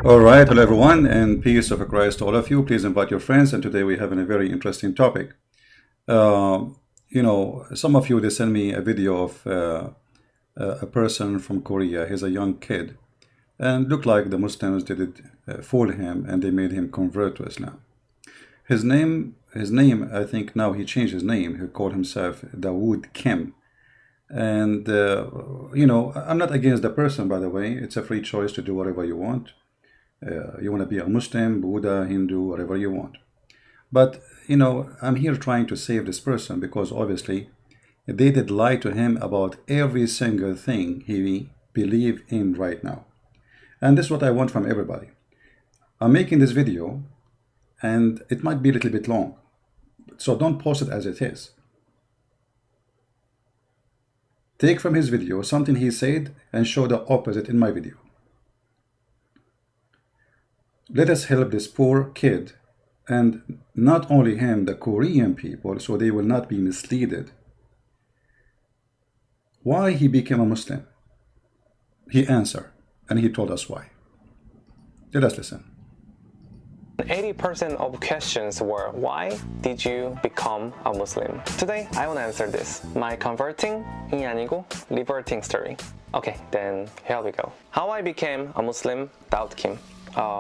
All right, hello everyone, and peace of Christ to all of you. Please invite your friends, and today we have a very interesting topic. Some of you, they send me a video of a person from Korea. He's a young kid, and looked like the Muslims did fool him, and they made him convert to Islam. His name, I think now he changed his name. He called himself Daud Kim. And, I'm not against the person, by the way. It's a free choice to do whatever you want. You want to be a Muslim, Buddha, Hindu, whatever you want. But, I'm here trying to save this person because obviously they did lie to him about every single thing he believes in right now. And this is what I want from everybody. I'm making this video and it might be a little bit long. So don't post it as it is. Take from his video something he said and show the opposite in my video. Let us help this poor kid, and not only him, the Korean people, so they will not be misled. Why he became a Muslim? He answered, and he told us why. Let us listen. 80% of questions were, why did you become a Muslim? Today, I will answer this. My converting 이 아니고 reverting story. Okay, then here we go. How I became a Muslim, Daud Kim.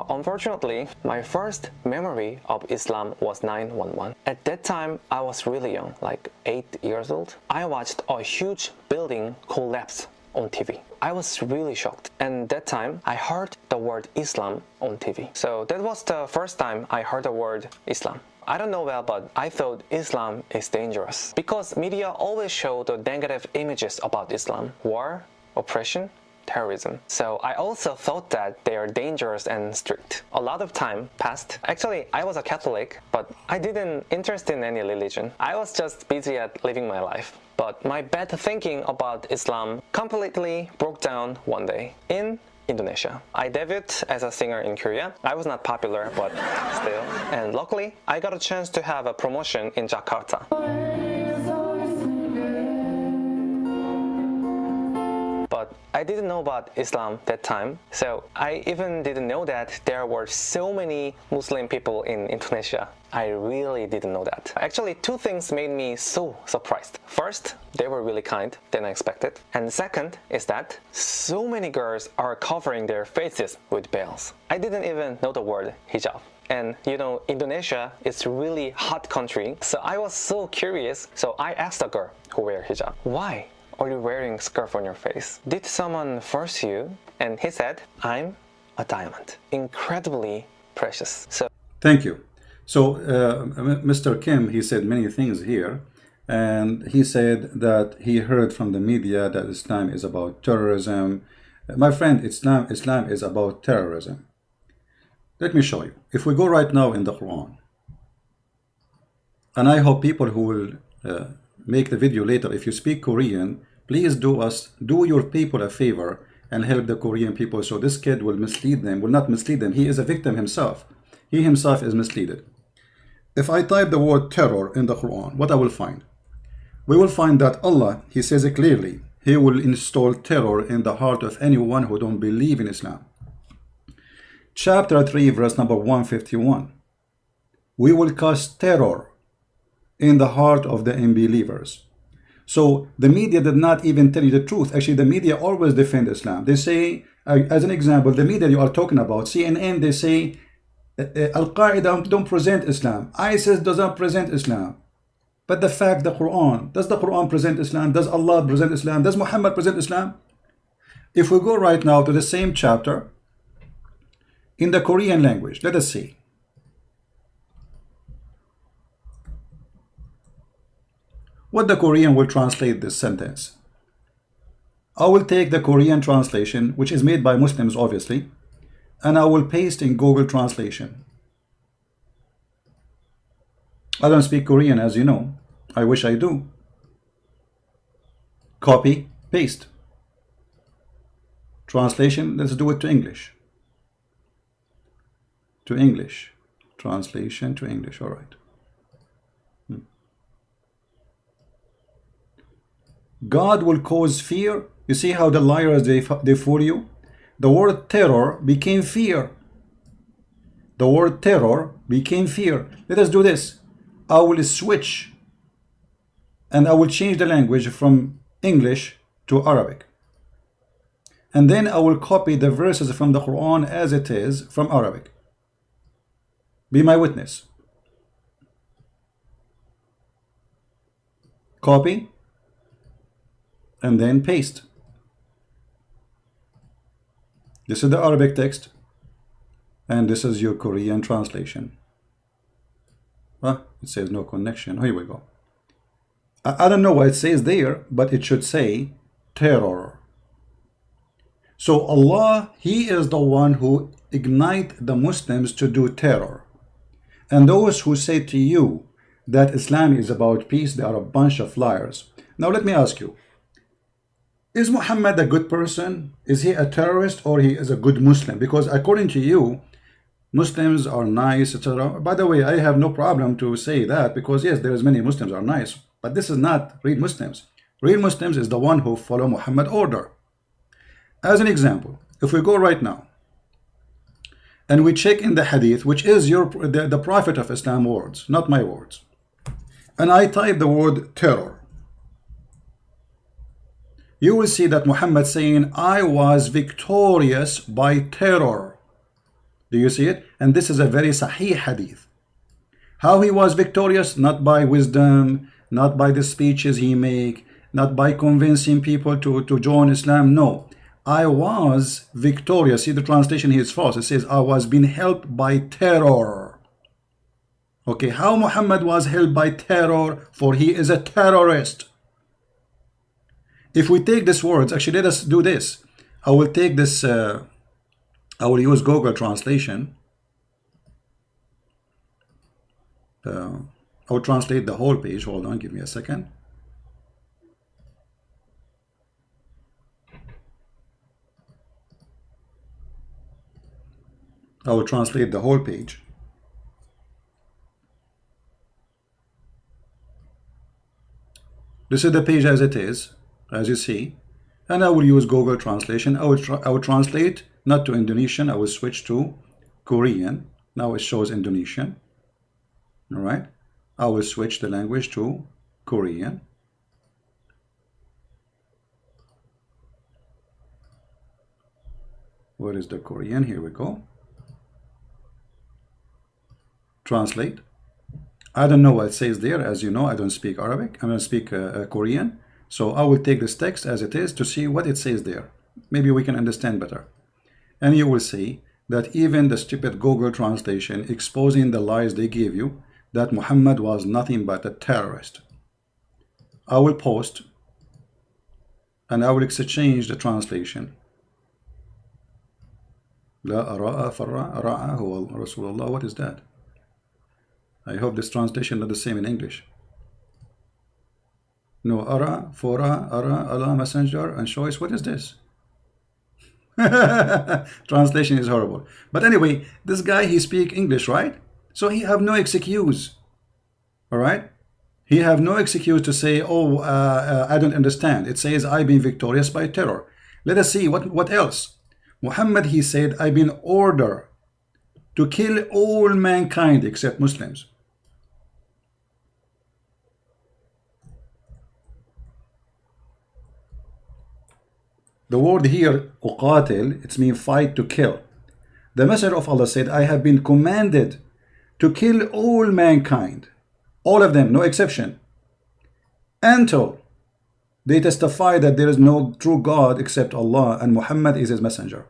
Unfortunately, my first memory of Islam was 9/11. At that time, I was really young, like 8 years old. I watched a huge building collapse on TV. I was really shocked, and that time I heard the word Islam on TV. So that was the first time I heard the word Islam. I don't know well, but I thought Islam is dangerous because media always show the negative images about Islam: war, oppression, terrorism. So I also thought that they are dangerous and strict. A lot of time passed. Actually, I was a Catholic, but I didn't interest in any religion. I was just busy at living my life. But my bad thinking about Islam completely broke down one day in Indonesia. I debuted as a singer in Korea. I was not popular, but still. And luckily, I got a chance to have a promotion in Jakarta. But I didn't know about Islam that time, so I even didn't know that there were so many Muslim people in Indonesia. I really didn't know that. Actually, two things made me so surprised. First, they were really kind than I expected. And second is that so many girls are covering their faces with veils. I didn't even know the word hijab. And Indonesia is a really hot country, so I was so curious. So I asked a girl who wear hijab, why are you wearing scarf on your face? Did someone force you? And he said, I'm a diamond, incredibly precious. So thank you. So Mr. Kim, he said many things here, and he said that he heard from the media that Islam is about terrorism. My friend, Islam is about terrorism. Let me show you. If we go right now in the Quran, and I hope people who will make the video later, if you speak Korean, please do your people a favor and help the Korean people, so this kid will not mislead them. He is a victim himself. He himself is misled. If I type the word terror in the Quran, what I will find? We will find that Allah, he says it clearly, he will install terror in the heart of anyone who don't believe in Islam. Chapter 3, verse number 151. We will cause terror in the heart of the unbelievers. So the media did not even tell you the truth. Actually, the media always defend Islam. They say, as an example, the media you are talking about, CNN, they say, Al-Qaeda don't present Islam. ISIS does not present Islam. But the fact, the Quran, does the Quran present Islam? Does Allah present Islam? Does Muhammad present Islam? If we go right now to the same chapter, in the Korean language, let us see. What the Korean will translate this sentence. I will take the Korean translation, which is made by Muslims obviously, and I will paste in Google Translation. I don't speak Korean, as you know. I wish I do. Copy, paste. Translation, let's do it to English. To English. Translation to English, all right. God will cause fear. You see how the liars, they fool you? The word terror became fear. The word terror became fear. Let us do this. I will switch and I will change the language from English to Arabic. And then I will copy the verses from the Quran as it is from Arabic. Be my witness. Copy and then paste. This is the Arabic text and this is your Korean translation. It says no connection. Here we go. I don't know what it says there, but it should say terror. So Allah, He is the one who ignite the Muslims to do terror. And those who say to you that Islam is about peace, they are a bunch of liars. Now let me ask you, is Muhammad a good person? Is he a terrorist or he is a good Muslim? Because according to you, Muslims are nice, etc. By the way, I have no problem to say that because yes, there is many Muslims are nice, but this is not real Muslims. Real Muslims is the one who follow Muhammad order. As an example, if we go right now and we check in the hadith, which is the Prophet of Islam words, not my words, and I type the word terror, you will see that Muhammad saying, I was victorious by terror. Do you see it? And this is a very sahih hadith. How he was victorious? Not by wisdom, not by the speeches he make, not by convincing people to join Islam. No, I was victorious. See, the translation here is false. It says, I was being helped by terror. Okay, how Muhammad was helped by terror? For he is a terrorist. If we take these words, actually let us do this. I will take this, I will use Google translation. I will translate the whole page. Hold on, give me a second. I will translate the whole page. This is the page as it is, as you see, and I will use Google translation. I will translate not to Indonesian. I will switch to Korean. Now it shows Indonesian. All right, I will switch the language to Korean. Where is the Korean? Here we go. Translate. I don't know what it says there. As you know, I don't speak Arabic. I don't speak Korean. So I will take this text as it is to see what it says there. Maybe we can understand better. And you will see that even the stupid Google translation exposing the lies they give you, that Muhammad was nothing but a terrorist. I will post and I will exchange the translation. لا أراء فرع راء هو رسول الله. What is that? I hope this translation is not the same in English. No, ara, fora, ara, Allah, messenger, and choice. What is this? Translation is horrible. But anyway, this guy, he speak English, right? So he have no excuse. All right? He have no excuse to say, oh, I don't understand. It says, I've been victorious by terror. Let us see what else. Muhammad, he said, I've been ordered to kill all mankind except Muslims. The word here, uqatil, it means fight, to kill. The Messenger of Allah said, I have been commanded to kill all mankind, all of them, no exception, until they testify that there is no true God except Allah and Muhammad is his messenger.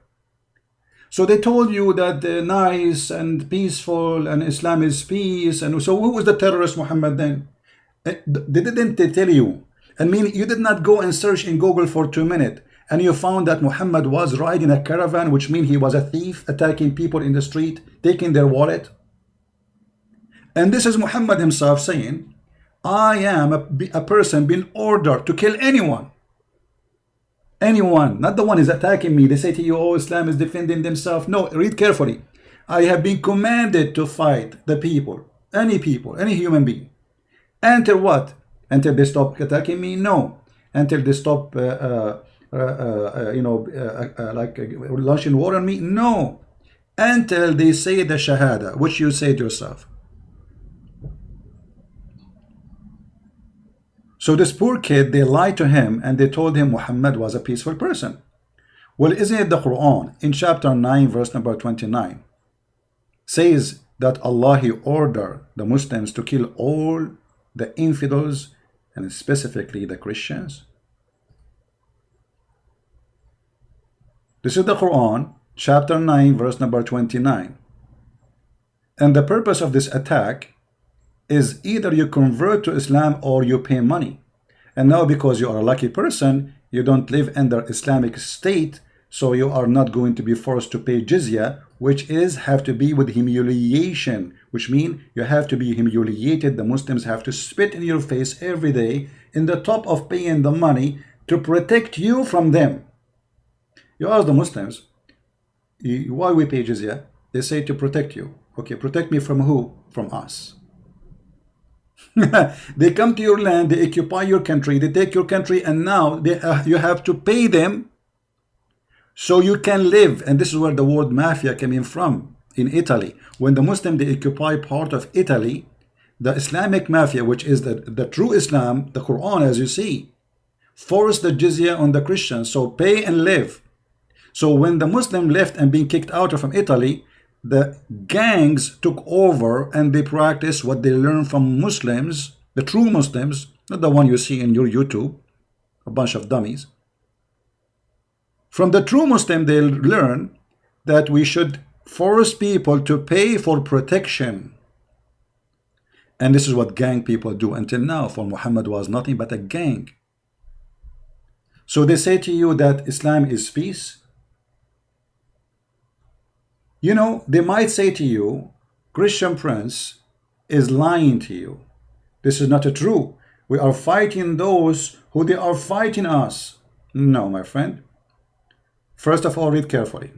So they told you that they're nice and peaceful and Islam is peace. And so who was the terrorist Muhammad then? They didn't tell you. I mean, you did not go and search in Google for 2 minutes and you found that Muhammad was riding a caravan, which means he was a thief, attacking people in the street, taking their wallet. And this is Muhammad himself saying, I am a person being ordered to kill anyone. Anyone, not the one is attacking me. They say to you, oh, Islam is defending themselves. No, read carefully. I have been commanded to fight the people, any human being. Until what? Until they stop attacking me? No. Until they stop, like launching war on me? No. until they say the Shahada, which you said yourself. So this poor kid, they lied to him and they told him Muhammad was a peaceful person. Well, isn't it the Quran in chapter 9 verse number 29 says that Allah, He ordered the Muslims to kill all the infidels and specifically the Christians? This is the Quran chapter 9 verse number 29, and the purpose of this attack is either you convert to Islam or you pay money. And now because you are a lucky person, you don't live under Islamic state, so you are not going to be forced to pay jizya, which is have to be with humiliation, which means you have to be humiliated. The Muslims have to spit in your face every day in the top of paying the money to protect you from them. You ask the Muslims, why we pay jizya? They say to protect you. Okay, protect me from who? From us. They come to your land, they occupy your country, they take your country, and now you have to pay them so you can live. And this is where the word mafia came in from in Italy. When the Muslim, they occupy part of Italy, the Islamic mafia, which is the true Islam, the Quran, as you see, forced the jizya on the Christians, so pay and live. So when the Muslim left and being kicked out from Italy, the gangs took over and they practiced what they learned from Muslims, the true Muslims, not the one you see in your YouTube, a bunch of dummies. From the true Muslim, they learn that we should force people to pay for protection. And this is what gang people do until now, for Muhammad was nothing but a gang. So they say to you that Islam is peace. You know, they might say to you, Christian Prince is lying to you. This is not true. We are fighting those who they are fighting us. No, my friend. First of all, read carefully.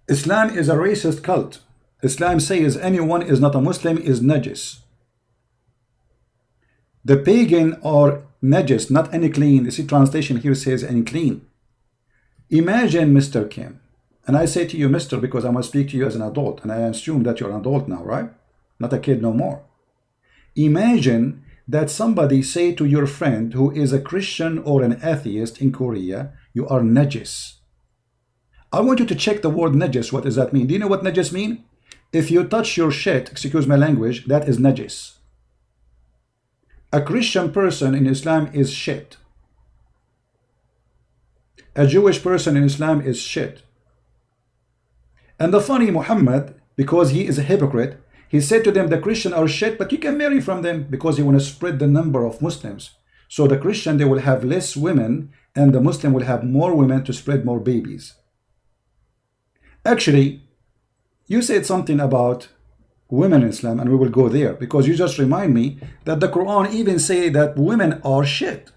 Islam is a racist cult. Islam says anyone is not a Muslim is najis. The pagan are najis, not any clean. You see, translation here says any clean. Imagine, Mr. Kim. And I say to you, Mister, because I must speak to you as an adult, and I assume that you're an adult now, right? Not a kid no more. Imagine that somebody say to your friend who is a Christian or an atheist in Korea, you are najis. I want you to check the word najis. What does that mean? Do you know what najis mean? If you touch your shit, excuse my language, that is najis. A Christian person in Islam is shit. A Jewish person in Islam is shit. And the funny Muhammad, because he is a hypocrite, he said to them, the Christians are shit, but you can marry from them, because he want to spread the number of Muslims. So the Christian, they will have less women, and the Muslim will have more women to spread more babies. Actually, you said something about women in Islam, and we will go there, because you just remind me that the Quran even say that women are shit.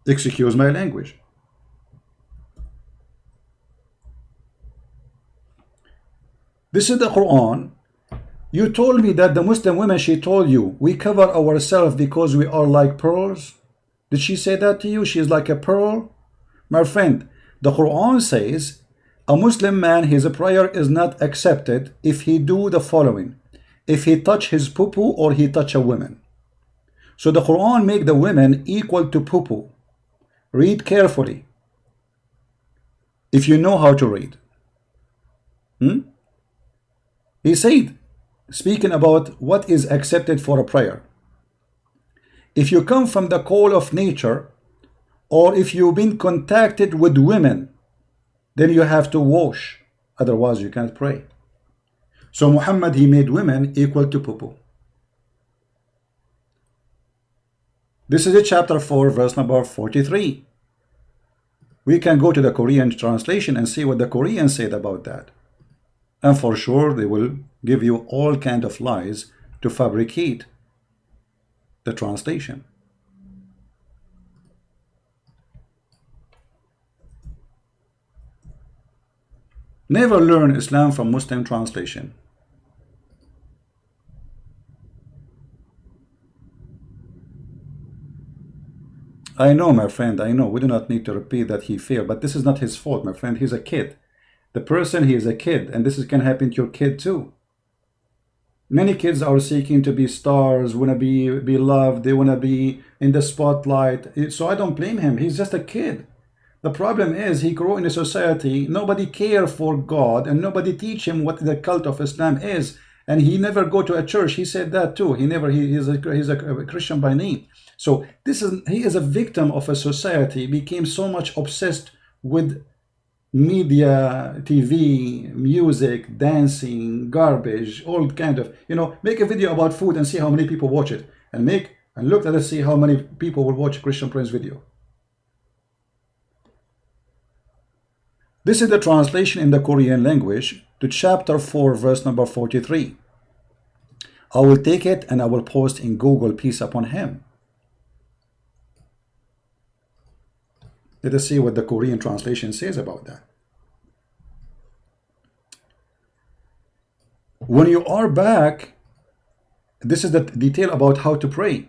Excuse my language. This is the Quran. You told me that the Muslim women, she told you, we cover ourselves because we are like pearls. Did she say that to you? She is like a pearl? My friend, the Quran says, a Muslim man, his prayer is not accepted if he do the following. If he touch his poo-poo or he touch a woman. So the Quran make the women equal to poo-poo. Read carefully. If you know how to read. He said, speaking about what is accepted for a prayer. If you come from the call of nature, or if you've been contacted with women, then you have to wash. Otherwise, you can't pray. So Muhammad, he made women equal to poo-poo. This is chapter 4, verse number 43. We can go to the Korean translation and see what the Koreans said about that. And for sure, they will give you all kind of lies to fabricate the translation. Never learn Islam from Muslim translation. I know, my friend, I know. We do not need to repeat that he failed, but this is not his fault, my friend. He's a kid. The person, he is a kid, and this can happen to your kid too. Many kids are seeking to be stars, want to be loved, they want to be in the spotlight. So I don't blame him. He's just a kid. The problem is he grew in a society, nobody care for God, and nobody teach him what the cult of Islam is. And he never go to a church. He said that too. He's a Christian by name. So he is a victim of a society, became so much obsessed with media, TV, music, dancing, garbage, all kind of, make a video about food and see how many people watch it. And look, let's see how many people will watch Christian Prince video. This is the translation in the Korean language to chapter 4, verse number 43. I will take it and I will post in Google, peace upon him. Let us see what the Korean translation says about that. When you are back, this is the detail about how to pray.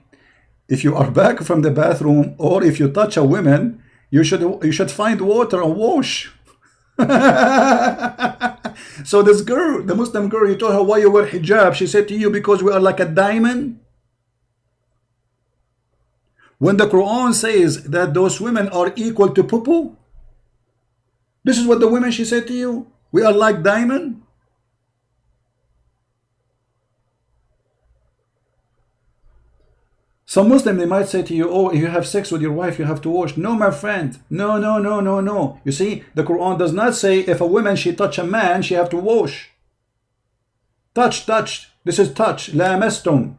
If you are back from the bathroom, or if you touch a woman, you should find water and wash. So this girl, the Muslim girl, you told her why you wear hijab. She said to you, because we are like a diamond. When the Quran says that those women are equal to poo-poo, this is what the women, she said to you, we are like diamond. Some Muslim, they might say to you, oh, if you have sex with your wife, you have to wash. No, my friend. No, no, no, no, no. You see, the Quran does not say if a woman, she touch a man, she have to wash. Touch. This is touch. Lamastum.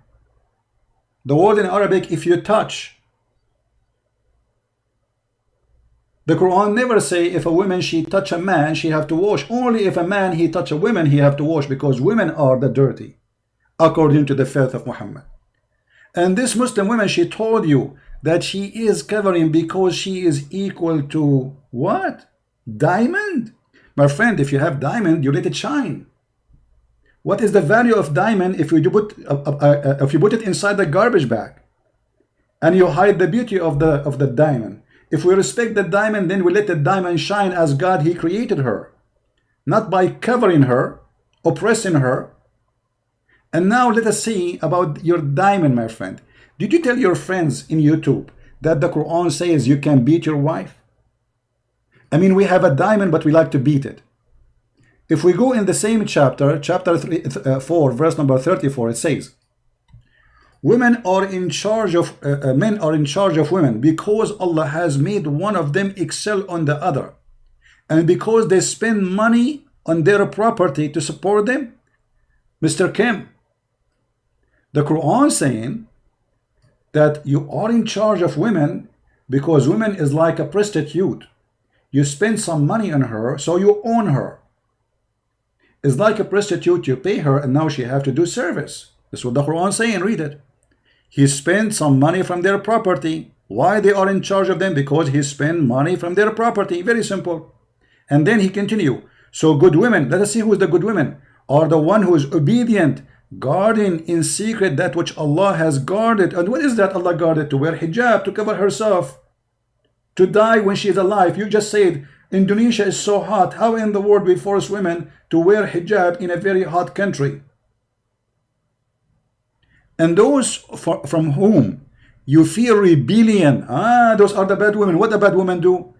The word in Arabic, if you touch. The Quran never say if a woman, she touch a man, she have to wash. Only if a man, he touch a woman, he have to wash, because women are the dirty, according to the faith of Muhammad. And this Muslim woman, she told you that she is covering because she is equal to what? Diamond? My friend, if you have diamond, you let it shine. What is the value of diamond if you put it inside the garbage bag and you hide the beauty of the diamond? If we respect the diamond, then we let the diamond shine as God, he created her, not by covering her, oppressing her. And now let us see about your diamond, my friend. Did you tell your friends in YouTube that the Quran says you can beat your wife? I mean, we have a diamond, but we like to beat it. If we go in the same chapter 4, verse number 34, it says, women are in charge of, men are in charge of women because Allah has made one of them excel on the other. And because they spend money on their property to support them. Mr. Kim, the Quran saying that you are in charge of women because women is like a prostitute. You spend some money on her, so you own her. It's like a prostitute, you pay her and now she have to do service. That's what the Quran saying, read it. He spent some money from their property. Why they are in charge of them? Because he spent money from their property. Very simple. And then he continue. So good women, let us see who is the good women, are the one who is obedient, guarding in secret that which Allah has guarded. And what is that Allah guarded? To wear hijab, to cover herself, to die when she is alive. You just said Indonesia is so hot. How in the world we force women to wear hijab in a very hot country? And those from whom you fear rebellion, those are the bad women. What the bad women do?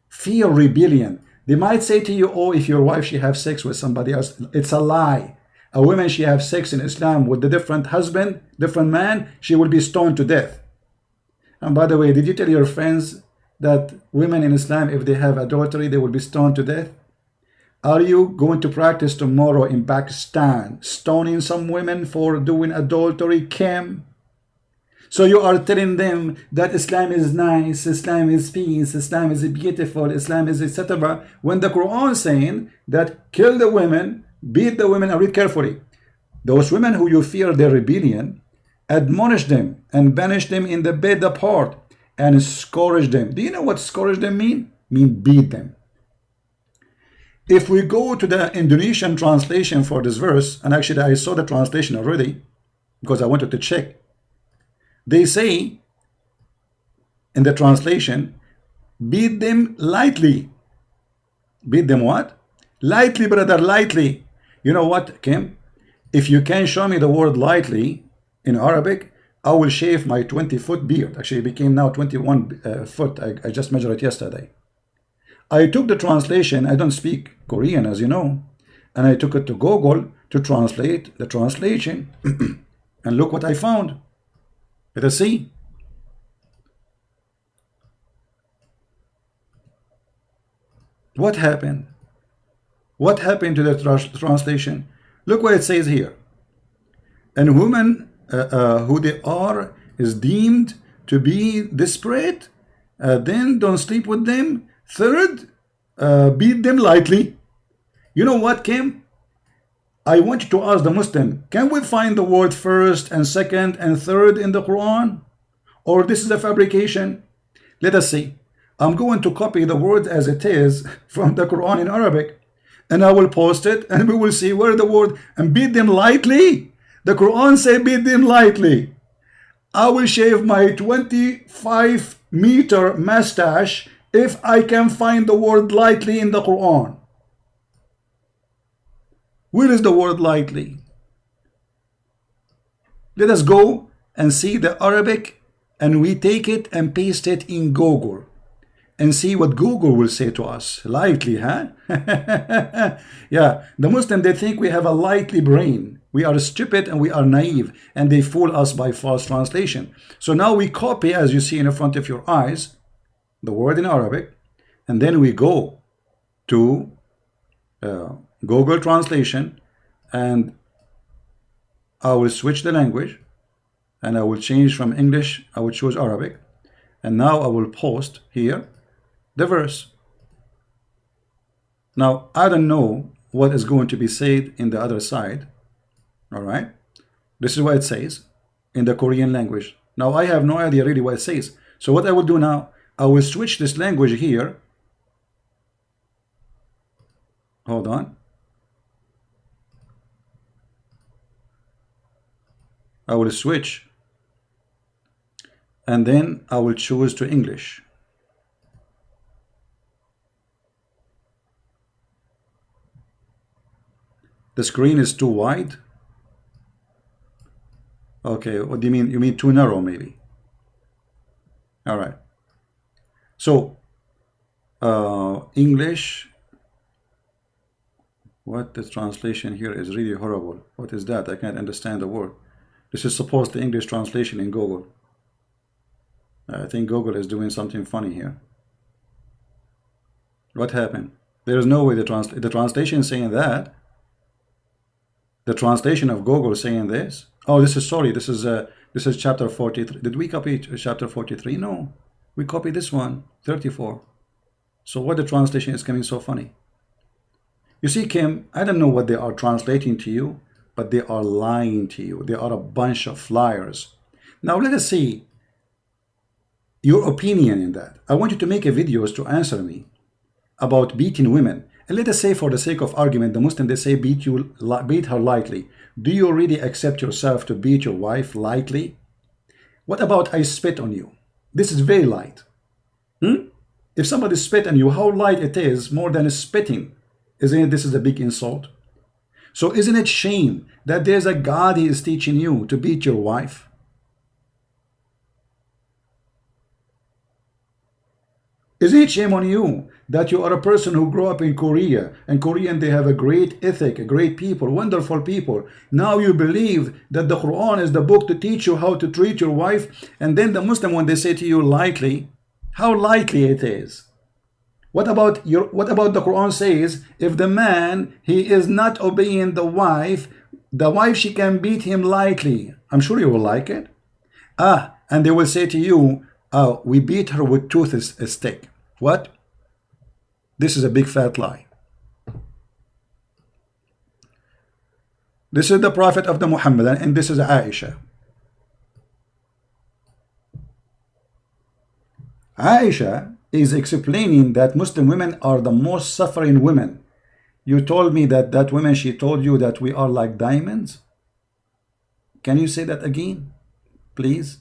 Fear rebellion. They might say to you, oh, if your wife, she have sex with somebody else, it's a lie. A woman, she have sex in Islam with a different husband, different man, she will be stoned to death. And by the way, did you tell your friends that women in Islam, if they have adultery, they will be stoned to death? Are you going to practice tomorrow in Pakistan, stoning some women for doing adultery, Kim? So you are telling them that Islam is nice, Islam is peace, Islam is beautiful, Islam is etc. When the Quran is saying that kill the women, beat the women, and read carefully. Those women who you fear their rebellion, admonish them and banish them in the bed apart and scourge them. Do you know what scourge them mean? Mean beat them. If we go to the Indonesian translation for this verse, and actually I saw the translation already because I wanted to check. They say in the translation, beat them lightly. Beat them what? Lightly, brother, lightly. You know what, Kim? If you can show me the word lightly in Arabic, I will shave my 20-foot beard. Actually, it became now 21 foot. I just measured it yesterday. I took the translation. I don't speak Korean, as you know. And I took it to Google to translate the translation. And look what I found. Let us see. What happened? What happened to the translation? Look what it says here. And women who they are is deemed to be desperate. Then don't sleep with them. Third, beat them lightly. You know what, Kim? I want you to ask the Muslim, can we find the word first and second and third in the Quran? Or this is a fabrication? Let us see. I'm going to copy the word as it is from the Quran in Arabic. And I will post it and we will see where the word, and beat them lightly. The Quran say beat them lightly. I will shave my 25-meter mustache if I can find the word lightly in the Quran. Where is the word lightly? Let us go and see the Arabic, and we take it and paste it in Google and see what Google will say to us. Lightly, huh? Yeah, the Muslim, they think we have a lightly brain. We are stupid and we are naive, and they fool us by false translation. So now we copy, as you see in front of your eyes, the word in Arabic, and then we go to Google Translation, and I will switch the language, and I will change from English, I will choose Arabic, and now I will post here the verse. Now, I don't know what is going to be said in the other side. All right. This is what it says in the Korean language. Now, I have no idea really what it says. So what I will do now, I will switch this language here. Hold on. I will switch. And then I will choose to English. The screen is too wide. Okay, what do you mean? You mean too narrow, maybe? All right. So, English. What the translation here is really horrible. What is that? I can't understand the word. This is supposed to English translation in Google. I think Google is doing something funny here. What happened? There is no way the translation is saying that. The translation of Google is saying this. Oh, this is this is chapter 43. Did we copy chapter 43? No, we copied this one, 34. So what the translation is coming so funny? You see, Kim, I don't know what they are translating to you, but they are lying to you. They are a bunch of liars. Now let us see your opinion in that. I want you to make a videos to answer me about beating women. And let us say, for the sake of argument, the Muslim, they say beat her lightly. Do you really accept yourself to beat your wife lightly? What about I spit on you? This is very light. If somebody spit on you, how light it is more than spitting? Isn't it? This is a big insult. So isn't it shame that there's a God he is teaching you to beat your wife? Isn't it shame on you that you are a person who grew up in Korea, and Korean, they have a great ethic, a great people, wonderful people. Now you believe that the Quran is the book to teach you how to treat your wife, and then the Muslim, when they say to you lightly, how lightly it is. What about the Quran says, if the man, he is not obeying the wife, she can beat him lightly. I'm sure you will like it. And they will say to you, we beat her with toothstick. What? This is a big fat lie. This is the Prophet of the Muhammadan, and this is Aisha. Aisha is explaining that Muslim women are the most suffering women. You told me that woman, she told you that we are like diamonds. Can you say that again, please?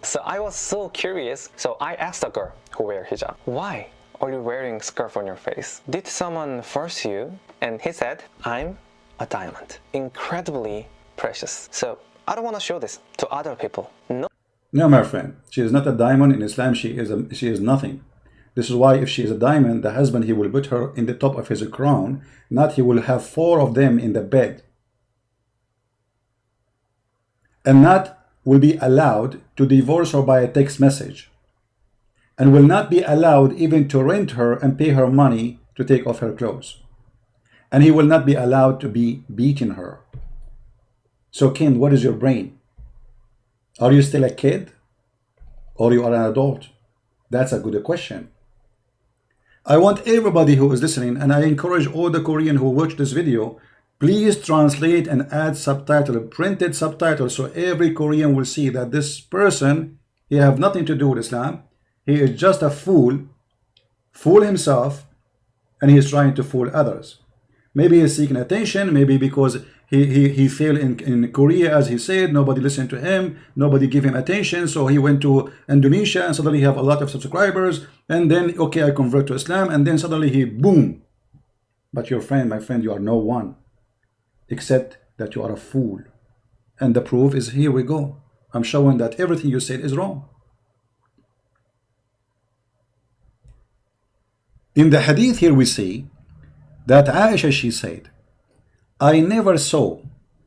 So I was so curious, so I asked a girl who wear hijab, why are you wearing scarf on your face? Did someone force you? And he said, I'm a diamond, incredibly precious. So I don't want to show this to other people. No. No, my friend, she is not a diamond. In Islam, she is nothing. This is why if she is a diamond, the husband, he will put her in the top of his crown, not he will have 4 of them in the bed. And not will be allowed to divorce her by a text message. And will not be allowed even to rent her and pay her money to take off her clothes. And he will not be allowed to be beating her. So Kim, what is your brain? Are you still a kid? Or you are an adult? That's a good question. I want everybody who is listening, and I encourage all the Korean who watch this video, please translate and add subtitle, printed subtitle, so every Korean will see that this person, he have nothing to do with Islam. He is just a fool himself, and he is trying to fool others. Maybe he's seeking attention, maybe because he failed in Korea, as he said, nobody listened to him, nobody gave him attention, so he went to Indonesia and suddenly he have a lot of subscribers, and then, okay, I convert to Islam, and then suddenly he, boom. But your friend, my friend, you are no one, except that you are a fool. And the proof is, here we go. I'm showing that everything you said is wrong. In the hadith here we see that Aisha, she said, I never saw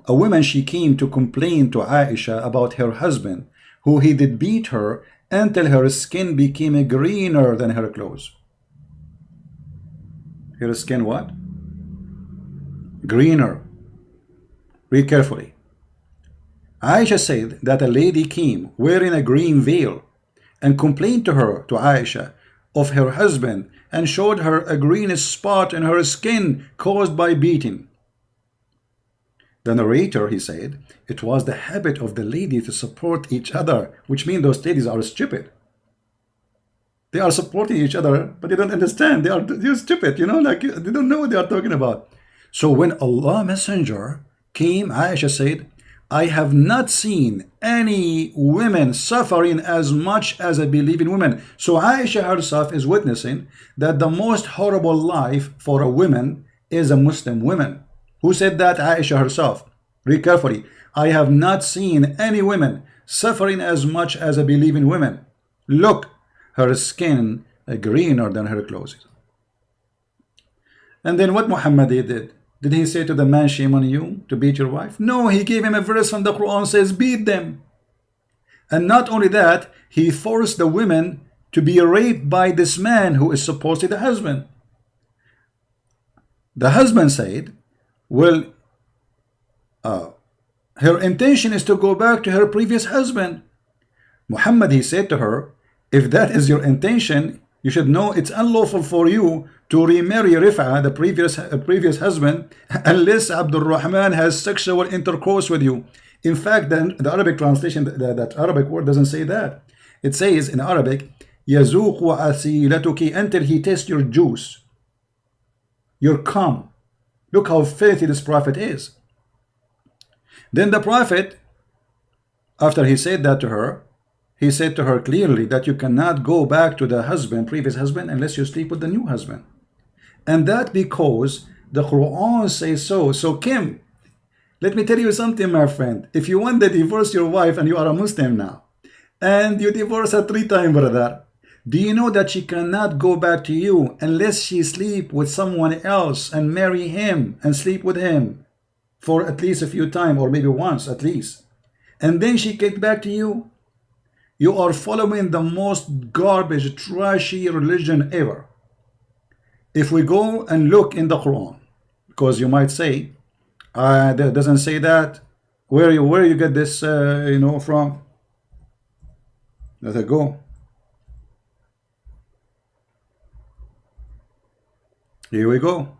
a woman, she came to complain to Aisha about her husband, who he did beat her until her skin became greener than her clothes. Her skin what? Greener. Read carefully. Aisha said that a lady came wearing a green veil and complained to her, to Aisha, of her husband, and showed her a greenish spot in her skin caused by beating. The narrator, he said, it was the habit of the lady to support each other, which means those ladies are stupid. They are supporting each other, but they don't understand. They're stupid, you know, like they don't know what they are talking about. So when Allah Messenger came, Aisha said, I have not seen any women suffering as much as I believe in women. So Aisha herself is witnessing that the most horrible life for a woman is a Muslim woman. Who said that? Aisha herself. Read carefully. I have not seen any women suffering as much as I believe in women. Look, her skin greener than her clothes. And then what Muhammad did? Did he say to the man, shame on you to beat your wife? No, he gave him a verse from the Quran, says beat them. And not only that, he forced the women to be raped by this man who is supposedly the husband. The husband said, well, her intention is to go back to her previous husband. Muhammad, he said to her, if that is your intention, you should know it's unlawful for you to remarry Rif'a, the previous husband, unless Abdul Rahman has sexual intercourse with you. In fact, the Arabic translation, that Arabic word doesn't say that. It says in Arabic, يَزُوقُ عَسِيلَتُكِ, until he tastes your juice, your cum. Look how filthy this prophet is. Then the prophet, after he said that to her, he said to her clearly that you cannot go back to the husband, previous husband, unless you sleep with the new husband. And that because the Quran says so. So Kim, let me tell you something, my friend. If you want to divorce your wife and you are a Muslim now, and you divorce her 3 times, brother, do you know that she cannot go back to you unless she sleep with someone else and marry him and sleep with him for at least a few times, or maybe once at least, and then she get back to you? You are following the most garbage, trashy religion ever. If we go and look in the Quran, because you might say, that doesn't say that. Where you get this, you know, from? Let it go. Here we go.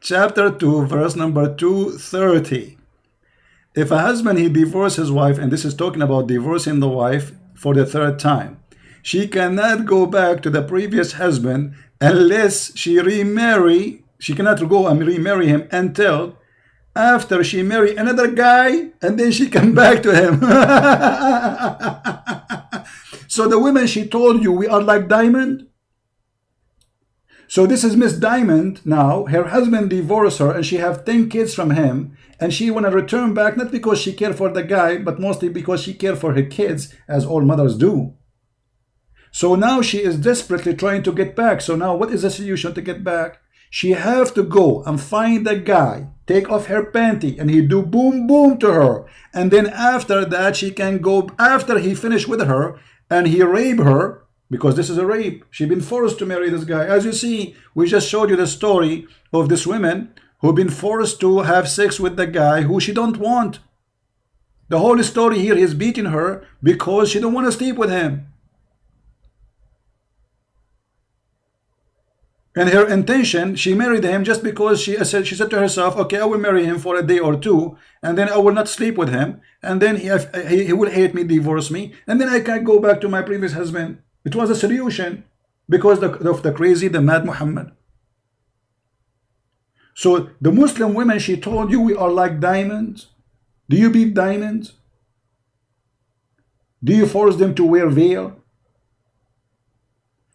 Chapter 2, verse number 230. If a husband, he divorced his wife, and this is talking about divorcing the wife for the 3rd time, she cannot go back to the previous husband unless she cannot go and remarry him until after she married another guy, and then she come back to him. So the women, she told you we are like diamond. So this is Miss Diamond now. Her husband divorced her and she have 10 kids from him, and she want to return back, not because she care for the guy, but mostly because she care for her kids, as all mothers do. So now she is desperately trying to get back. So now what is the solution to get back? She have to go and find the guy, take off her panty, and he do boom boom to her. And then after that, she can go, after he finished with her and he rape her, because this is a rape. She been forced to marry this guy. As you see, we just showed you the story of this woman who been forced to have sex with the guy who she don't want. The whole story here is beating her because she don't want to sleep with him. And her intention, she married him just because she said to herself, okay, I will marry him for a day or two, and then I will not sleep with him, and then he will hate me, divorce me, and then I can go back to my previous husband. It was a solution because of the crazy, the mad Muhammad. So the Muslim women, she told you we are like diamonds. Do you beat diamonds? Do you force them to wear veil?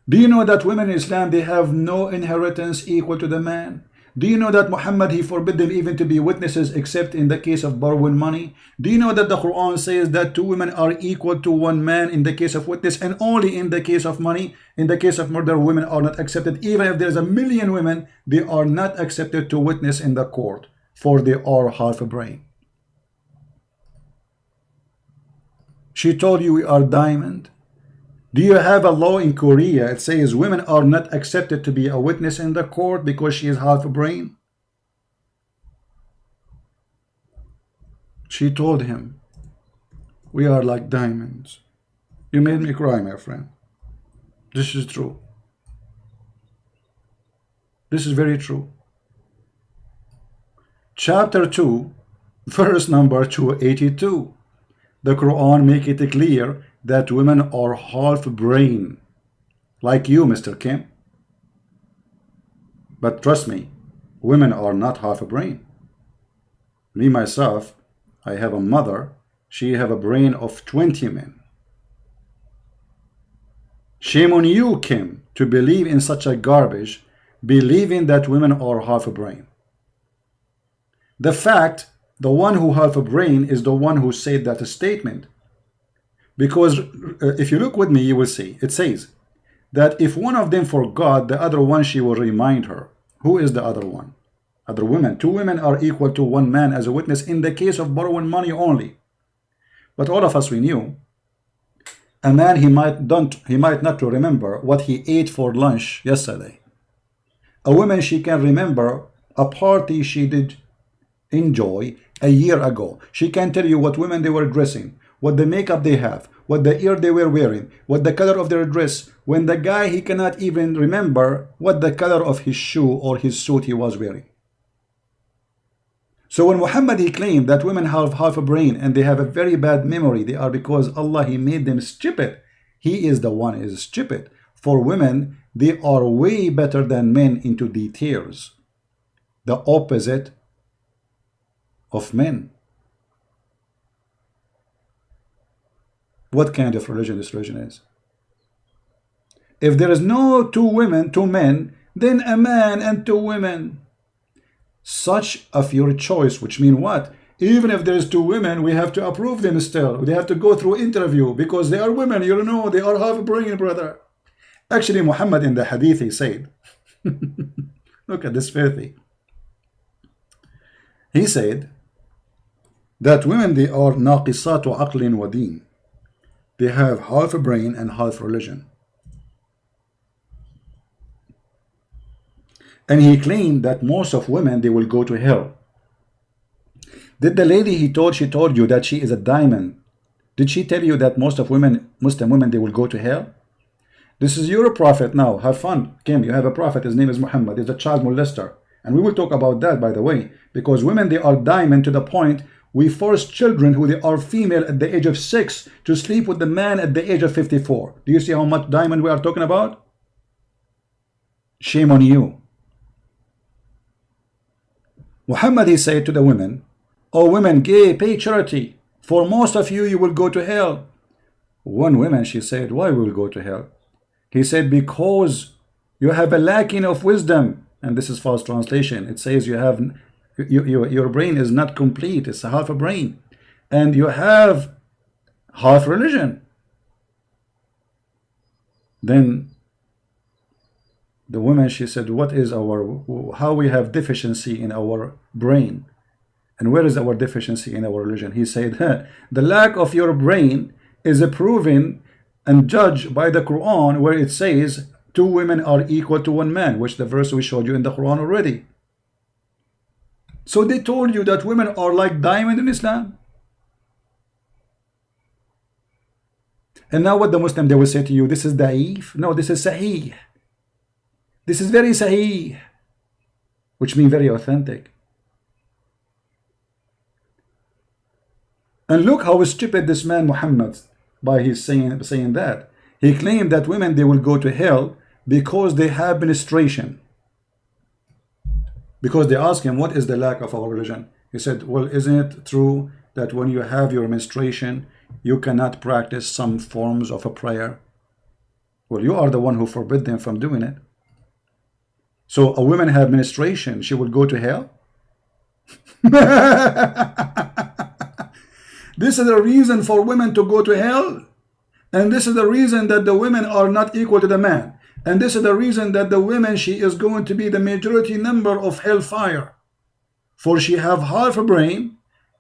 Do you know that women in Islam, they have no inheritance equal to the man? Do you know that Muhammad, he forbid them even to be witnesses except in the case of borrowing money? Do you know that the Quran says that 2 women are equal to 1 man in the case of witness, and only in the case of money? In the case of murder, women are not accepted. Even if there's 1,000,000 women, they are not accepted to witness in the court, for they are half a brain. She told you we are diamond. Do you have a law in Korea? It says women are not accepted to be a witness in the court because she is half a brain. She told him, we are like diamonds. You made me cry, my friend. This is true. This is very true. Chapter 2, verse number 282. The Quran make it clear that women are half brain, like you, Mr. Kim. But trust me, women are not half a brain. Me, myself, I have a mother, she have a brain of 20 men. Shame on you, Kim, to believe in such a garbage, believing that women are half a brain. The fact, the one who half a brain is the one who said that statement. Because if you look with me, you will see, it says that if one of them forgot, the other one, she will remind her. Who is the other one? Other women. 2 women are equal to 1 man as a witness in the case of borrowing money only. But all of us, we knew a man, he might not remember what he ate for lunch yesterday. A woman, she can remember a party she did enjoy a year ago. She can tell you what women they were dressing, what the makeup they have, what the ear they were wearing, what the color of their dress. When the guy, he cannot even remember what the color of his shoe or his suit he was wearing. So when Muhammad, he claimed that women have half a brain and they have a very bad memory, they are because Allah, he made them stupid. He is the one is stupid. For women, they are way better than men into details. The opposite of men. What kind of religion this religion is? If there is no 2 women, 2 men, then a man and 2 women. Such of your choice, which mean what? Even if there's 2 women, we have to approve them still. They have to go through interview because they are women. You know, they are half a brain, brother. Actually, Muhammad in the hadith, he said, look at this filthy. He said that women, they are naqisatu aqlin wa deen. They have half a brain and half religion. And he claimed that most of women, they will go to hell. Did the lady she told you that she is a diamond, did she tell you that most of women, Muslim women, they will go to hell? This is your prophet now. Have fun, Kim. You have a prophet. His name is Muhammad. He's a child molester. And we will talk about that, by the way. Because women, they are diamond to the point we force children who they are female at the age of 6 to sleep with the man at the age of 54. Do you see how much diamond we are talking about? Shame on you. Muhammad, he said to the women, "Oh women, gay, pay charity. For most of you, you will go to hell." One woman, she said, "Why will we go to hell?" He said, "Because you have a lacking of wisdom." And this is false translation. It says your brain is not complete. It's a half a brain. And you have half religion. Then the woman, she said, "What is how we have deficiency in our brain? And where is our deficiency in our religion?" He said, "The lack of your brain is proven and judged by the Quran, where it says 2 women are equal to 1 man, which the verse we showed you in the Quran already." So they told you that women are like diamond in Islam. And now what the Muslim, they will say to you, this is da'if. No, this is sahih. This is very sahih, which means very authentic. And look how stupid this man Muhammad, by his saying that. He claimed that women, they will go to hell because they have menstruation. Because they asked him, what is the lack of our religion? He said, well, isn't it true that when you have your menstruation, you cannot practice some forms of a prayer? Well, you are the one who forbid them from doing it. So a woman have menstruation, she will go to hell? This is the reason for women to go to hell? And this is the reason that the women are not equal to the man. And this is the reason that the women, she is going to be the majority number of hellfire. For she have half a brain.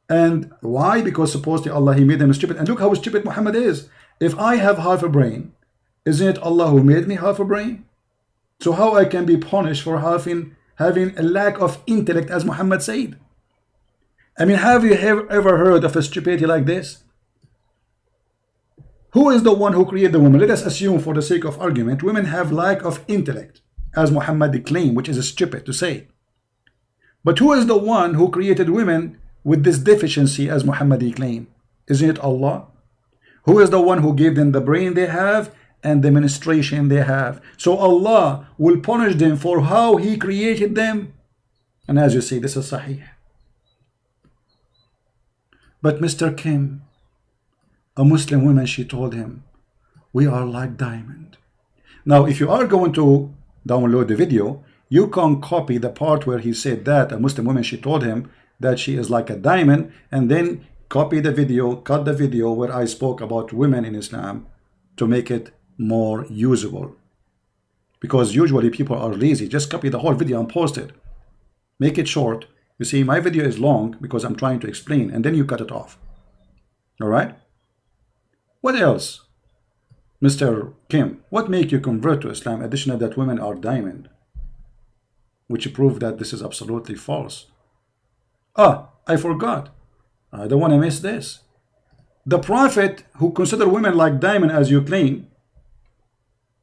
And why? Because supposedly Allah, He made them stupid. And look how stupid Muhammad is. If I have half a brain, isn't it Allah who made me half a brain? So how I can be punished for having a lack of intellect, as Muhammad said? I mean, have you ever heard of a stupidity like this? Who is the one who created the woman? Let us assume, for the sake of argument, women have lack of intellect, as Muhammad claimed, which is stupid to say. But who is the one who created women with this deficiency, as Muhammad claimed? Isn't it Allah? Who is the one who gave them the brain they have and the menstruation they have? So Allah will punish them for how He created them. And as you see, this is sahih. But Mr. Kim, a Muslim woman, she told him, we are like diamond. Now, if you are going to download the video, you can copy the part where he said that a Muslim woman, she told him that she is like a diamond, and then copy the video, cut the video where I spoke about women in Islam to make it more usable. Because usually people are lazy. Just copy the whole video and post it. Make it short. You see, my video is long because I'm trying to explain, and then you cut it off. All right? What else? Mr. Kim, what make you convert to Islam, additional that women are diamond? Which prove that this is absolutely false. Ah, I forgot. I don't want to miss this. The Prophet, who considered women like diamond as you claim,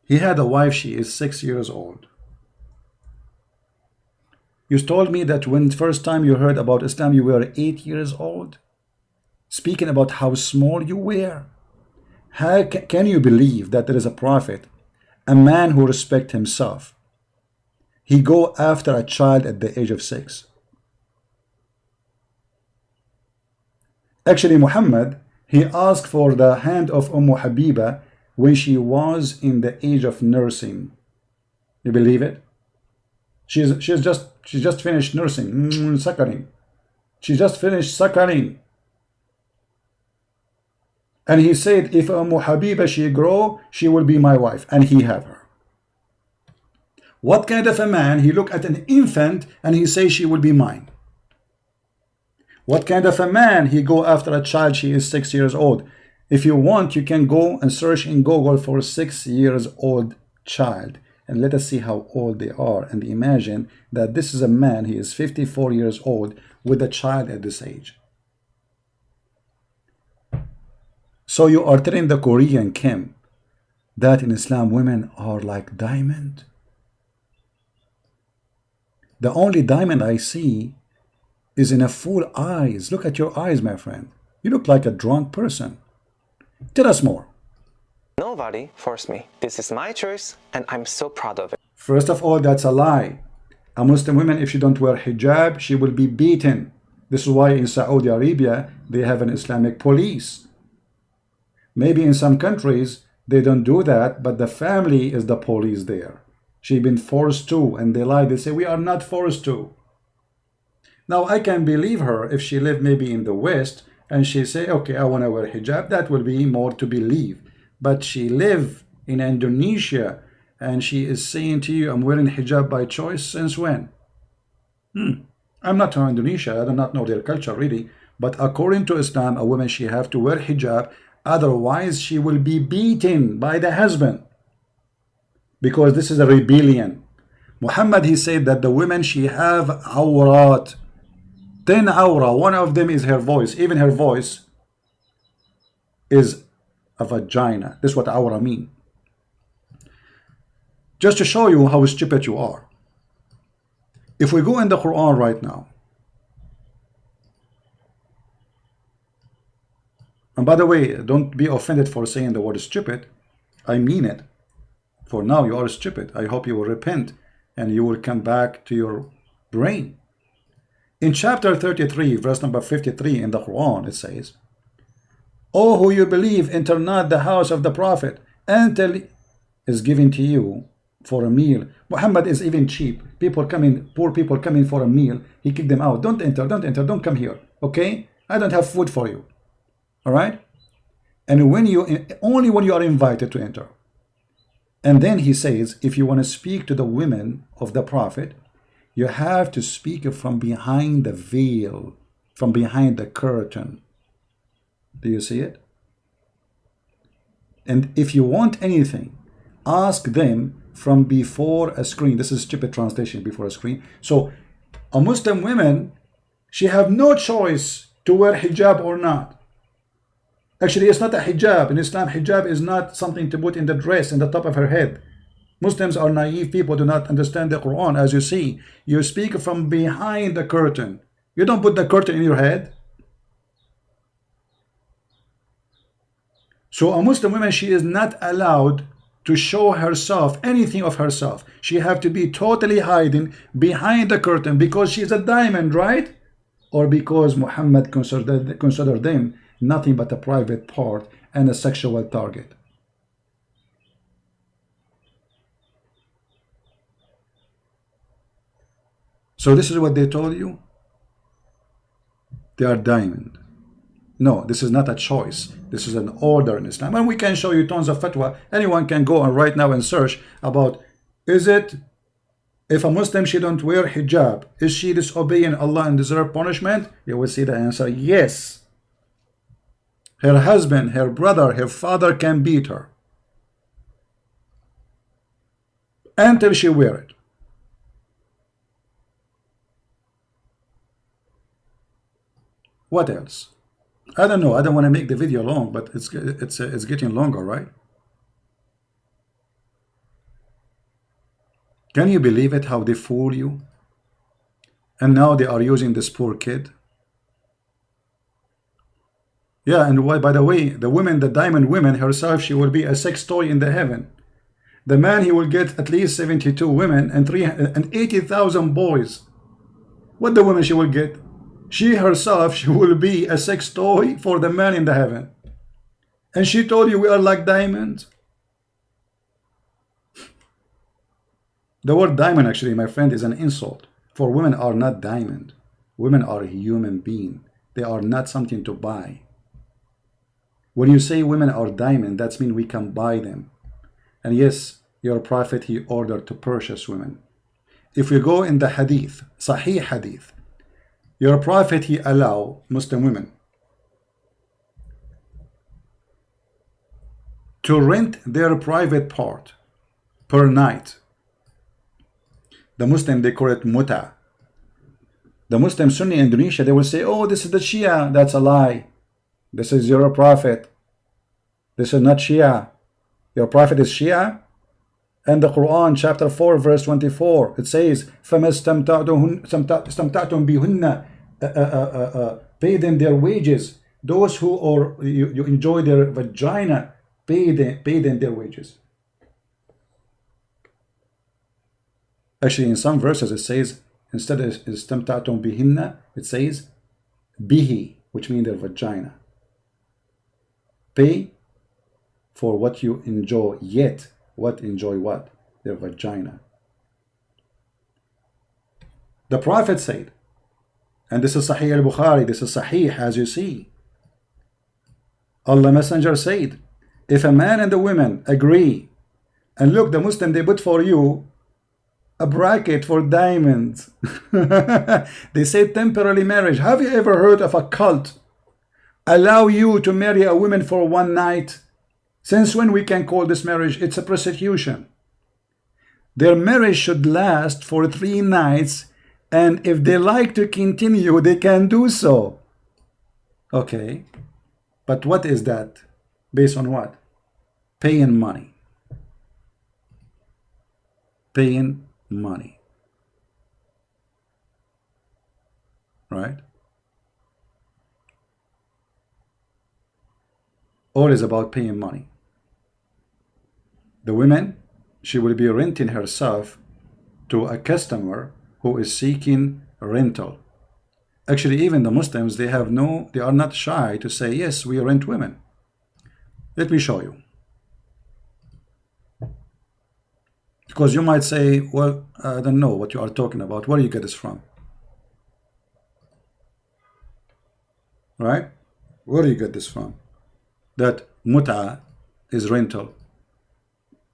he had a wife, she is 6 years old. You told me that when first time you heard about Islam, you were 8 years old. Speaking about how small you were. How can you believe that there is a prophet, a man who respects himself, he go after a child at the age of 6? Actually, Muhammad, he asked for the hand of Habiba when she was in the age of nursing. You believe it? She's just finished nursing, suckling. She just finished suckling. And he said, if Habiba she grow, she will be my wife. And he have her. What kind of a man? He look at an infant and he say she will be mine. What kind of a man? He go after a child, she is 6 years old. If you want, you can go and search in Google for 6 years old child. And let us see how old they are. And imagine that this is a man, he is 54 years old with a child at this age. So you are telling the Korean Kim that in Islam women are like diamond? The only diamond I see is in a full eyes. Look at your eyes, my friend. You look like a drunk person. Tell us more. Nobody forced me. This is my choice, and I'm so proud of it. First of all, that's a lie. A Muslim woman, if she don't wear hijab, she will be beaten. This is why in Saudi Arabia, they have an Islamic police. Maybe in some countries, they don't do that, but the family is the police there. She's been forced to, and they lie. They say, we are not forced to. Now, I can believe her if she lived maybe in the West, and she say, okay, I want to wear hijab. That will be more to believe. But she live in Indonesia, and she is saying to you, I'm wearing hijab by choice. Since when? I'm not from Indonesia. I do not know their culture really. But according to Islam, a woman, she have to wear hijab. Otherwise, she will be beaten by the husband. Because this is a rebellion. Muhammad, he said that the women, she have awrat. 10 awra. One of them is her voice. Even her voice is a vagina. This is what awra mean. Just to show you how stupid you are. If we go in the Quran right now, and by the way, don't be offended for saying the word stupid. I mean it. For now, you are stupid. I hope you will repent and you will come back to your brain. In chapter 33, verse number 53 in the Quran, it says, O who you believe, enter not the house of the Prophet until is given to you for a meal. Muhammad is even cheap. People coming, poor people coming for a meal, he kicked them out. Don't enter, don't enter, don't come here. Okay? I don't have food for you. All right? And when you, only when you are invited to enter. And then he says, if you want to speak to the women of the Prophet, you have to speak from behind the veil, from behind the curtain. Do you see it? And if you want anything, ask them from before a screen. This is stupid translation, before a screen. So a Muslim woman, she have no choice to wear hijab or not. Actually, it's not a hijab. In Islam, hijab is not something to put in the dress, in the top of her head. Muslims are naive people, do not understand the Quran. As you see, you speak from behind the curtain. You don't put the curtain in your head. So a Muslim woman, she is not allowed to show herself, anything of herself. She have to be totally hiding behind the curtain because she is a diamond, right? Or because Muhammad considered them nothing but a private part and a sexual target. So this is what they told you? They are diamond. No, this is not a choice. This is an order in Islam. And we can show you tons of fatwa. Anyone can go on right now and search about, is it, if a Muslim, she don't wear hijab, is she disobeying Allah and deserve punishment? You will see the answer, yes. Her husband, her brother, her father can beat her until she wear it. What else? I don't know. I don't want to make the video long, but it's getting longer, right? Can you believe it, how they fool you? And now they are using this poor kid. Yeah, and why, by the way, the woman, the diamond woman herself, she will be a sex toy in the heaven. The man, he will get at least 72 women and 80,000 boys. What the woman she will get? She herself, she will be a sex toy for the man in the heaven. And she told you we are like diamonds. The word diamond, actually, my friend, is an insult. For women are not diamond. Women are a human being. They are not something to buy. When you say women are diamond, that means we can buy them. And yes, your prophet, he ordered to purchase women. If we go in the hadith, Sahih hadith, your prophet, he allow Muslim women to rent their private part per night. The Muslim, they call it muta. The Muslim Sunni in Indonesia, they will say, oh, this is the Shia. That's a lie. This is your prophet. This is not Shia. Your prophet is Shia. And the Quran, chapter 4, verse 24, it says, فَمَا اسْتَمْتَعْتُمْ بِهُنَّ pay them their wages. Those who or you enjoy their vagina, pay them their wages. Actually, in some verses it says, instead of istamta'tum bihinna, it says bihi, which means their vagina. Pay for what you enjoy, yet what enjoy what? Their vagina. The Prophet said, and this is Sahih al-Bukhari, this is Sahih as you see. Allah Messenger said, if a man and a woman agree, and look, the Muslim, they put for you a bracket for diamonds. They say temporary marriage. Have you ever heard of a cult allow you to marry a woman for one night? Since when we can call this marriage? It's a prostitution. Their marriage should last for 3 nights, and if they like to continue, they can do so. Okay, but what is that? Based on what? Paying money. Paying money. Right? All is about paying money. The woman, she will be renting herself to a customer who is seeking rental. Actually, even the Muslims, they are not shy to say, yes, we rent women. Let me show you. Because you might say, well, I don't know what you are talking about. Where do you get this from? Right? Where do you get this from? That mut'a is rental.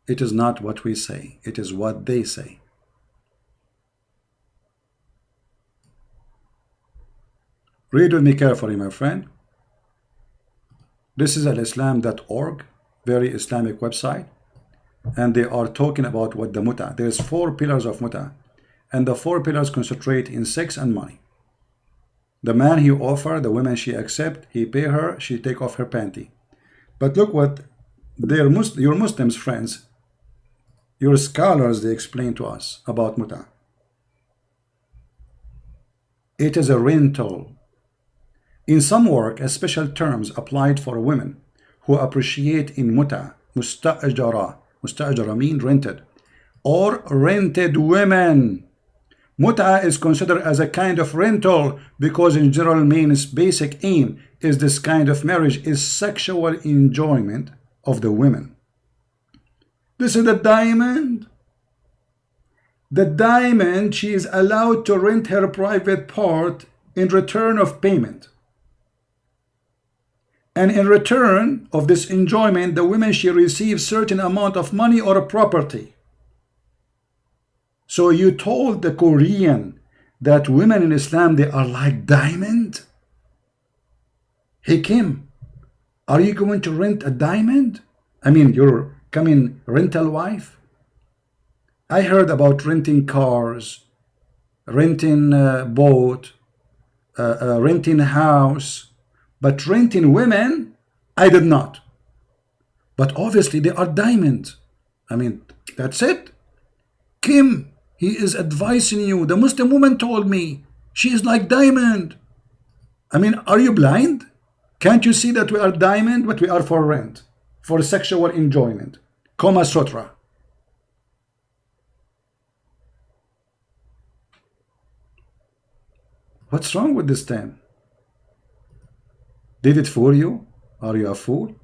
It is not what we say. It is what they say. Read with me carefully, my friend. This is alislam.org, very Islamic website. And they are talking about what the mut'a. There's 4 pillars of mut'a. And the 4 pillars concentrate in sex and money. The man he offer, the woman she accept, he pay her, she take off her panty. But look what your Muslims friends, your scholars, they explain to us about mut'a. It is a rental. In some work, a special terms applied for women who appreciate in mut'a, musta'ajara. Musta'ajara means rented, or rented women. Mut'a is considered as a kind of rental because in general means basic aim is this kind of marriage is sexual enjoyment of the women. This is the diamond. The diamond, she is allowed to rent her private part in return of payment. And in return of this enjoyment, the woman, she receives certain amount of money or property. So you told the Korean that women in Islam, they are like diamond? Hey Kim, are you going to rent a diamond? I mean, you're coming rental wife? I heard about renting cars, renting boat, renting house. But renting women, I did not. But obviously they are diamonds. I mean, that's it. Kim, he is advising you. The Muslim woman told me she is like diamond. I mean, are you blind? Can't you see that we are diamond, but we are for rent, for sexual enjoyment? Kama Sutra. What's wrong with this term? Did it fool you? Are you a fool?